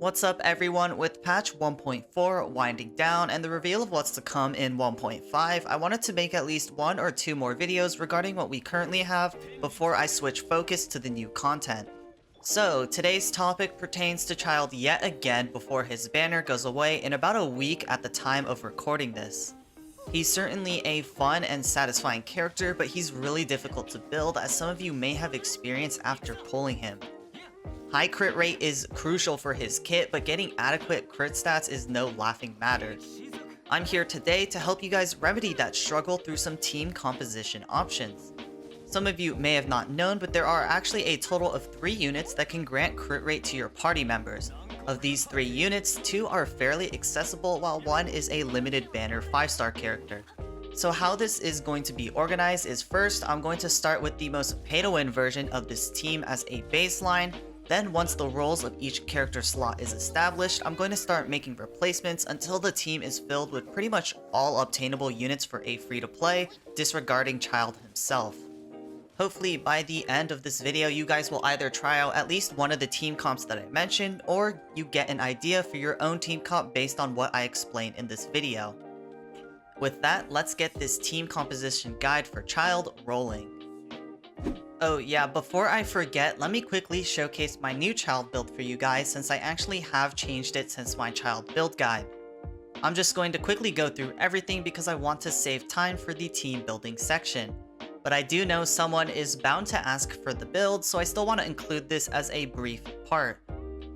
What's up everyone? With patch 1.4 winding down and the reveal of what's to come in 1.5, I wanted to make at least one or two more videos regarding what we currently have before I switch focus to the new content. So, today's topic pertains to Childe yet again before his banner goes away in about a week at the time of recording this. He's certainly a fun and satisfying character, but he's really difficult to build, as some of you may have experienced after pulling him. High crit rate is crucial for his kit, but getting adequate crit stats is no laughing matter. I'm here today to help you guys remedy that struggle through some team composition options. Some of you may have not known, but there are actually a total of 3 units that can grant crit rate to your party members. Of these 3 units, 2 are fairly accessible while 1 is a limited banner 5-star character. So how this is going to be organized is, first I'm going to start with the most pay-to-win version of this team as a baseline. Then once the roles of each character slot is established, I'm going to start making replacements until the team is filled with pretty much all obtainable units for a free-to-play, disregarding Childe himself. Hopefully by the end of this video you guys will either try out at least one of the team comps that I mentioned, or you get an idea for your own team comp based on what I explained in this video. With that, let's get this team composition guide for Childe rolling. Oh yeah, before I forget, let me quickly showcase my new Childe build for you guys, since I actually have changed it since my Childe build guide. I'm just going to quickly go through everything because I want to save time for the team building section. But I do know someone is bound to ask for the build, so I still want to include this as a brief part.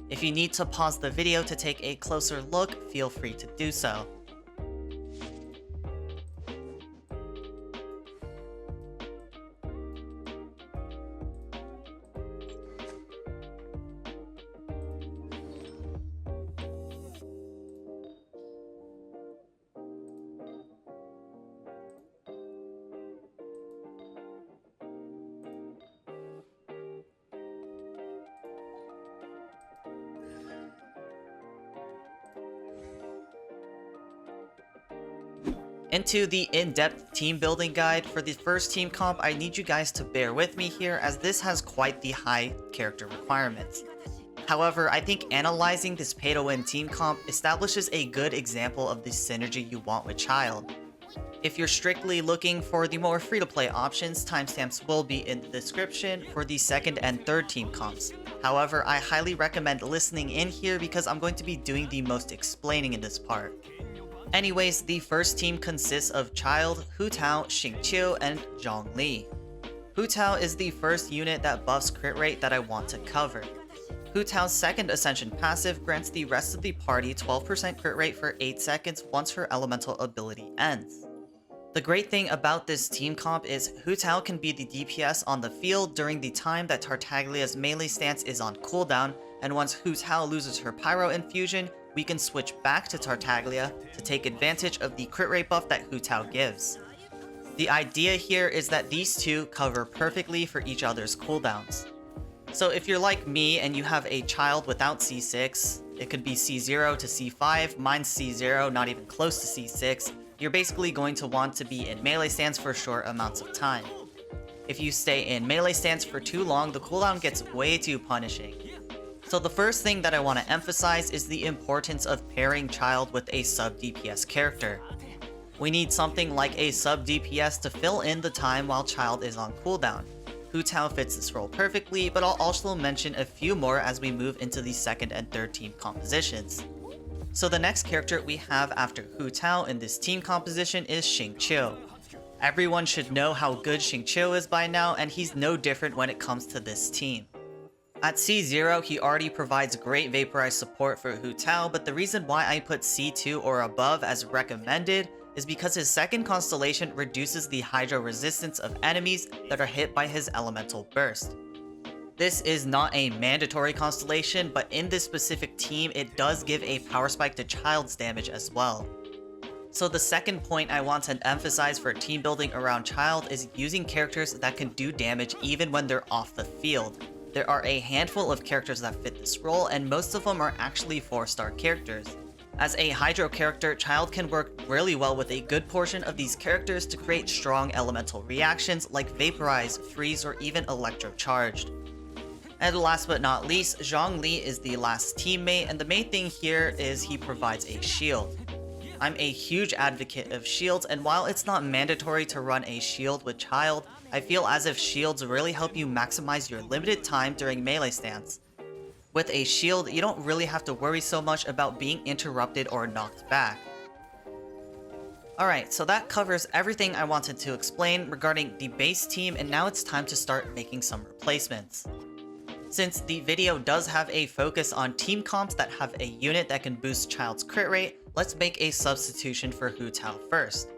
If you need to pause the video to take a closer look, feel free to do so. Into the in-depth team building guide. For the first team comp, I need you guys to bear with me here, as this has quite the high character requirements. However, I think analyzing this pay-to-win team comp establishes a good example of the synergy you want with Childe. If you're strictly looking for the more free-to-play options, timestamps will be in the description for the second and third team comps. However, I highly recommend listening in here because I'm going to be doing the most explaining in this part. Anyways, the first team consists of Childe, Hu Tao, Xingqiu, and Zhongli. Hu Tao is the first unit that buffs crit rate that I want to cover. Hu Tao's second Ascension passive grants the rest of the party 12% crit rate for 8 seconds once her elemental ability ends. The great thing about this team comp is Hu Tao can be the DPS on the field during the time that Tartaglia's melee stance is on cooldown, and once Hu Tao loses her Pyro infusion, we can switch back to Tartaglia to take advantage of the crit rate buff that Hu Tao gives. The idea here is that these two cover perfectly for each other's cooldowns. So if you're like me and you have a Childe without C6, it could be C0 to C5, mine's C0, not even close to C6, you're basically going to want to be in melee stance for short amounts of time. If you stay in melee stance for too long, the cooldown gets way too punishing. So the first thing that I want to emphasize is the importance of pairing Childe with a sub DPS character. We need something like a sub DPS to fill in the time while Childe is on cooldown. Hu Tao fits this role perfectly, but I'll also mention a few more as we move into the second and third team compositions. So the next character we have after Hu Tao in this team composition is Xingqiu. Everyone should know how good Xingqiu is by now, and he's no different when it comes to this team. At C0, he already provides great vaporize support for Hu Tao, but the reason why I put C2 or above as recommended is because his second constellation reduces the hydro resistance of enemies that are hit by his elemental burst. This is not a mandatory constellation, but in this specific team, it does give a power spike to Childe's damage as well. So the second point I want to emphasize for team building around Childe is using characters that can do damage even when they're off the field. There are a handful of characters that fit this role, and most of them are actually 4-star characters. As a Hydro character, Childe can work really well with a good portion of these characters to create strong elemental reactions like Vaporize, Freeze, or even Electro Charged. And last but not least, Zhongli is the last teammate, and the main thing here is he provides a shield. I'm a huge advocate of shields, and while it's not mandatory to run a shield with Childe, I feel as if shields really help you maximize your limited time during melee stance. With a shield, you don't really have to worry so much about being interrupted or knocked back. Alright, so that covers everything I wanted to explain regarding the base team, and now it's time to start making some replacements. Since the video does have a focus on team comps that have a unit that can boost Childe's crit rate, let's make a substitution for Hu Tao first.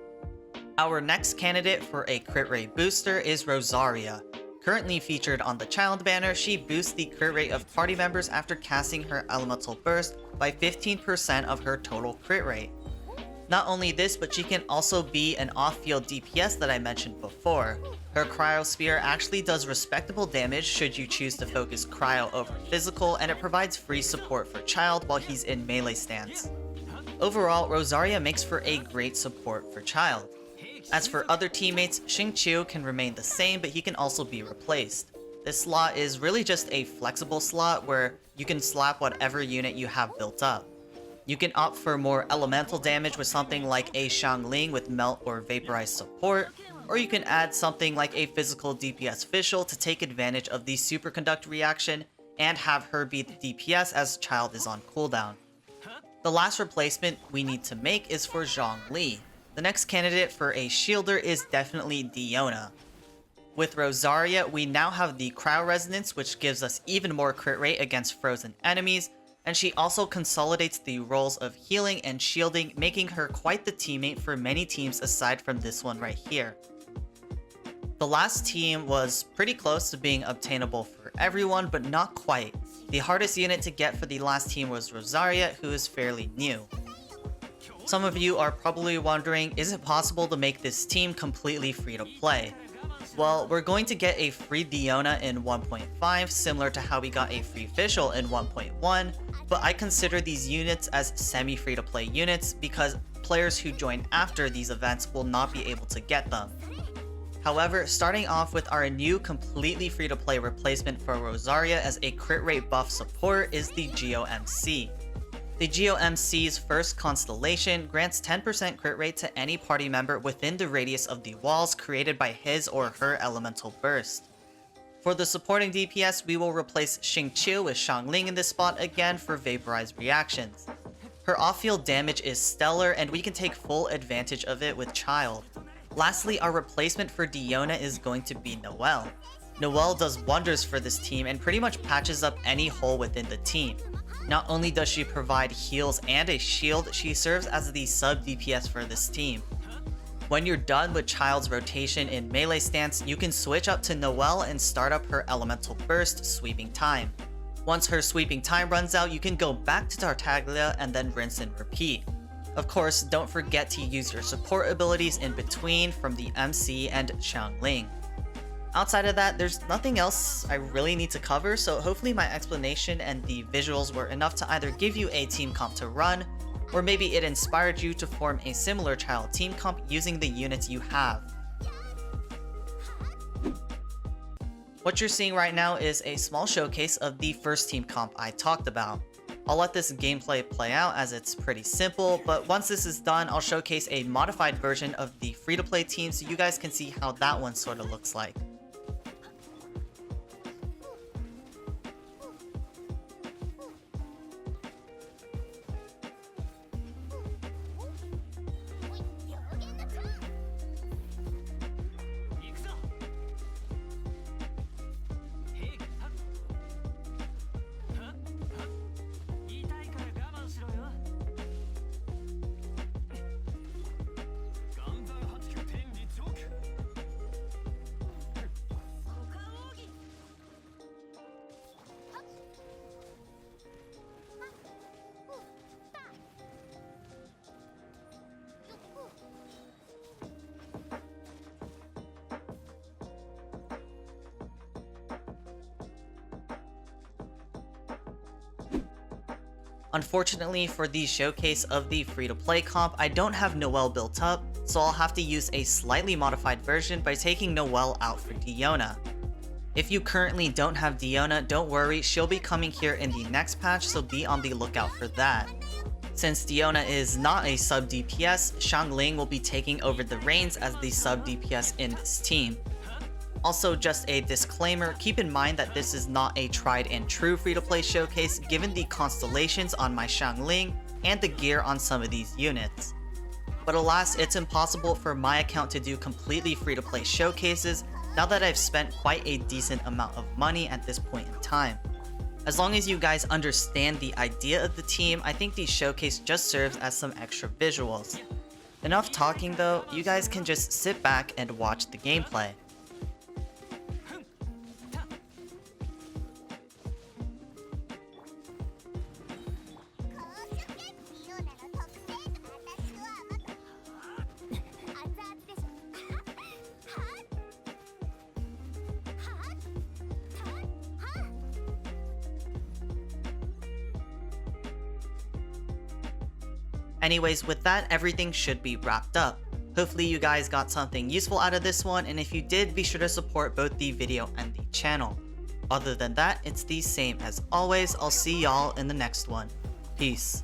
Our next candidate for a crit rate booster is Rosaria. Currently featured on the Childe banner, she boosts the crit rate of party members after casting her elemental burst by 15% of her total crit rate. Not only this, but she can also be an off-field DPS that I mentioned before. Her Cryo Spear actually does respectable damage should you choose to focus Cryo over physical, and it provides free support for Childe while he's in melee stance. Overall, Rosaria makes for a great support for Childe. As for other teammates, Xingqiu can remain the same, but he can also be replaced. This slot is really just a flexible slot where you can slap whatever unit you have built up. You can opt for more elemental damage with something like a Xiangling with melt or vaporize support, or you can add something like a physical DPS official to take advantage of the superconduct reaction and have her be the DPS as Childe is on cooldown. The last replacement we need to make is for Zhongli. The next candidate for a shielder is definitely Diona. With Rosaria, we now have the Cryo Resonance, which gives us even more crit rate against frozen enemies, and she also consolidates the roles of healing and shielding, making her quite the teammate for many teams aside from this one right here. The last team was pretty close to being obtainable for everyone, but not quite. The hardest unit to get for the last team was Rosaria, who is fairly new. Some of you are probably wondering, is it possible to make this team completely free to play? Well, we're going to get a free Diona in 1.5, similar to how we got a free Fischl in 1.1, but I consider these units as semi-free to play units because players who join after these events will not be able to get them. However, starting off with our new completely free to play replacement for Rosaria as a crit rate buff support is the GOMC. The GOMC's first constellation grants 10% crit rate to any party member within the radius of the walls created by his or her elemental burst. For the supporting DPS, we will replace Xingqiu with Xiangling in this spot again for vaporized reactions. Her off-field damage is stellar, and we can take full advantage of it with Childe. Lastly, our replacement for Diona is going to be Noelle. Noelle does wonders for this team and pretty much patches up any hole within the team. Not only does she provide heals and a shield, she serves as the sub DPS for this team. When you're done with Childe's rotation in melee stance, you can switch up to Noelle and start up her elemental burst sweeping time. Once her sweeping time runs out, you can go back to Tartaglia and then rinse and repeat. Of course, don't forget to use your support abilities in between from the MC and Xiangling. Outside of that, there's nothing else I really need to cover, so hopefully my explanation and the visuals were enough to either give you a team comp to run, or maybe it inspired you to form a similar Childe team comp using the units you have. What you're seeing right now is a small showcase of the first team comp I talked about. I'll let this gameplay play out as it's pretty simple, but once this is done, I'll showcase a modified version of the free-to-play team so you guys can see how that one sort of looks like. Unfortunately for the showcase of the free-to-play comp, I don't have Noelle built up, so I'll have to use a slightly modified version by taking Noelle out for Diona. If you currently don't have Diona, don't worry, she'll be coming here in the next patch, so be on the lookout for that. Since Diona is not a sub DPS, Xiangling will be taking over the reins as the sub DPS in this team. Also, just a disclaimer, keep in mind that this is not a tried and true free-to-play showcase given the constellations on my Xiangling and the gear on some of these units. But alas, it's impossible for my account to do completely free-to-play showcases now that I've spent quite a decent amount of money at this point in time. As long as you guys understand the idea of the team, I think the showcase just serves as some extra visuals. Enough talking though, you guys can just sit back and watch the gameplay. Anyways, with that, everything should be wrapped up. Hopefully you guys got something useful out of this one, and if you did, be sure to support both the video and the channel. Other than that, it's the same as always. I'll see y'all in the next one. Peace.